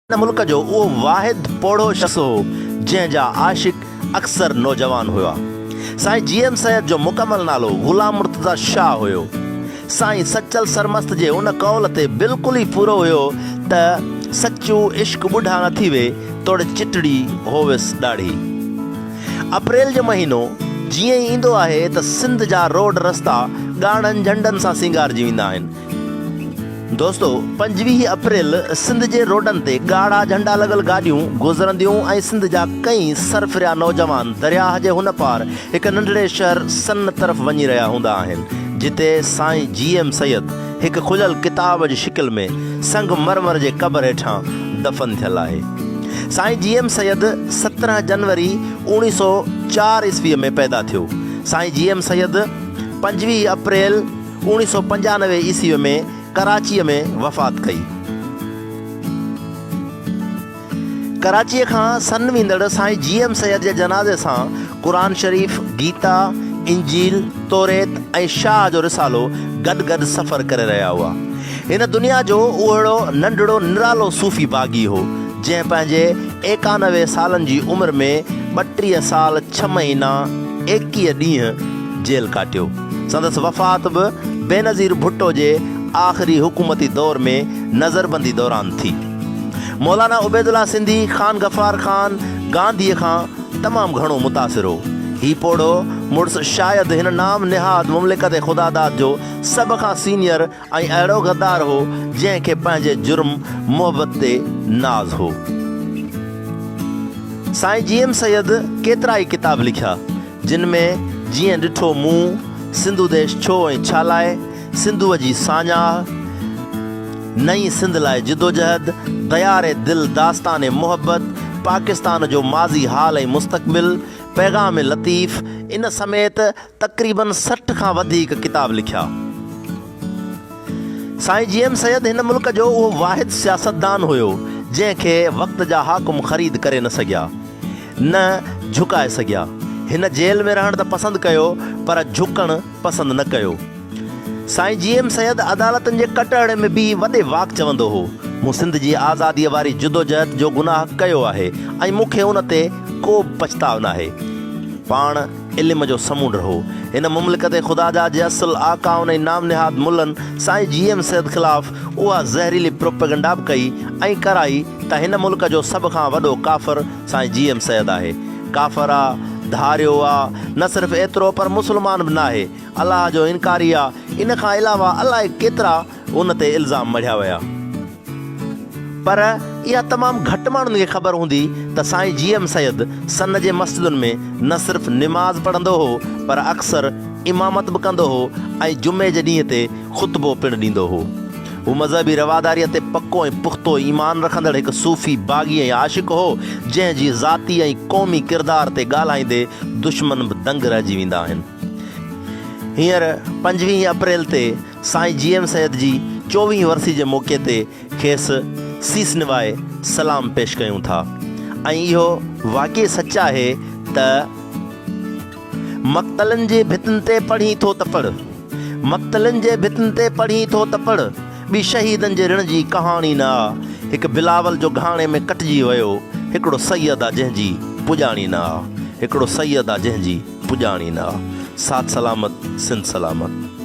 मुल्क जो वो वाहिद पोड़ो शख्स हो जंहिंजा आशिक अक्सर नौजवान हुआ। साईं GM सैयद जो मुकम्मल नालो गुलाम مرتضي शाह हुयो। साईं सचल सरमस्त जे उन कौल ते बिल्कुल ही पूरो हुयो त सच्चो इश्क बुढ़ा न थी वे तोड़े चिटड़ी होविस ॾाढी। अप्रैल जो महीनो जीअं ई ईंदो आहे त सिंध जा रोड रस्ता ॻाढ़नि झंडनि सां सिंगारजी वेंदा आहिनि। दोस्तो 25 अप्रैल सिंध जे रोडनि ते ॻाढ़ा झंडा लॻल गाॾियूं गुज़रंदियूं ऐं सिंध जा कई सरफिरिया नौजवान दरियाह जे हुन पार हिकु नंढड़े शहर सन तरफ़ वञी रहिया हूंदा आहिनि, जिते साईं GM सैयद हिकु खुलियल किताब जी शिकिल में संगमरमर जे क़बर हेठां दफ़न थियल आहे। साईं GM सैयद 17 जनवरी 1904 ईस्वीअ में पैदा थियो। साईं GM सैयद 25 अप्रैल 1995 ईस्वीअ में कराचीअ में वफ़ात कई। कराचीअ खां सन वेंदड़ साईं GM सैयद जे जनाज़े सां क़ुरान शरीफ़, गीता, इंजील, तौरेत ऐं शाह जो रिसालो गॾु गॾु सफ़र करे रहिया हुआ। हिन दुनिया जो उहो नंढड़ो निरालो सूफ़ी बाग़ी हो जंहिं पंहिंजे 91 सालनि जी उमिरि में 32 साल 6 महीना 21 ॾींहं जेल काटियो। संदसि वफ़ात बि बेनज़ीर भुट्टो जे आख़िरी हुकूमती दौर में नज़रबंदी दौरान थी। मौलाना उबैदुल्लाह सिंधी ख़ान गफ़ार ख़ान गांधीअ खां तमामु घणो मुतासिर हो। ही पोड़ो मुड़ुस शायदि हिन नाम निहाद मुमलिकत ख़ुदादाद जो सभ खां सीनियर ऐं अहिड़ो गद्दार हो जंहिंखे पंहिंजे जुर्म मोहबत ते नाज़ हो। साईं GM सैयद केतिरा ई किताब लिखिया, जिन में जीअं ॾिठो मूं, सिंधु देश छो ऐं छा लाइ, सिंधूअ जी साञाह, नई सिंध लाइ जिदोजहद, दयारे दिल दास्तान मोहब्बत, पाकिस्तान जो माज़ी हाल ऐं मुस्तक़बिल, पैगाम लतीफ़, इन समेत तक़रीबन 60 खां वधीक किताब लिखिया। साईं GM सैयद हिन मुल्क जो उहो वाहिद सियासतदान हुयो जंहिंखे वक़्त जा हाकुम ख़रीद करे न सघिया, न झुकाए सघिया। हिन जेल में रहण त पसंदि कयो पर झुकण पसंदि न कयो। साईं GM सैयद अदालतनि जे कटहरे में बि वॾे वाक चवंदो हो, मूं सिंध जी आज़ादीअ वारी जिदोजहद जो गुनाह कयो आहे ऐं मूंखे उन ते को पछताव न आहे। पाण इल्म जो समूंड हो। हिन मुमलिकत ख़ुदादाद जे असुल आकाउन ऐं नाम निहाद मुल्लनि साईं GM सैयद ख़िलाफ़ उहा ज़हरीली प्रोपेगेंडा बि कई ऐं कराई त हिन मुल्क जो सभ खां वॾो काफ़िर साईं GM सैयद आहे। काफ़िर आहे, धारियो आहे, न सिर्फ़ु एतिरो पर मुस्लमान बि न आहे, अलाह जो इनकारी आहे। इन खां अलावा अलाए केतिरा उन ते इल्ज़ाम मढ़िया विया। पर इहा तमामु घटि माण्हुनि खे ख़बर हूंदी त साईं GM सैयद सन जे मस्जिदुनि में न सिर्फ़ु निमाज़ पढ़ंदो हो पर अक्सर इमामत बि कंदो हो ऐं जुमे जे ॾींहं ते ख़ुतबो पिणु ॾींदो हो। हू मज़हबी रवादारीअ ते पको ऐं पुख़्तो ईमान रखंदड़ हिकु सूफ़ी बाग़ी ऐं आशिक़ हो जंहिंजी ज़ाती ऐं क़ौमी किरदार ते ॻाल्हाईंदे दुश्मन बि दंग रहिजी वेंदा आहिनि। हींअर 25 अप्रैल ते साईं GM सैयद जी 24वीं वरसी जे मौक़े ते खेसि सीस निवाए सलाम पेश कयूं था। ऐं इहो वाक़ई सच आहे त मक़तलनि जे भितुनि ते पढ़ी थो त पढ़, मक़तलनि जे भितुनि ते पढ़ी थो त पढ़, ॿी शहीदनि जे ऋण जी कहाणी न आहे। हिकु बिलावल जो घाणे में कटिजी वियो, हिकिड़ो सैयद आहे जंहिंजी पुॼाणी न आहे, हिकिड़ो सैयद आहे जंहिंजी पुॼाणी न आहे। साथ सलामत, सिंध सलामत।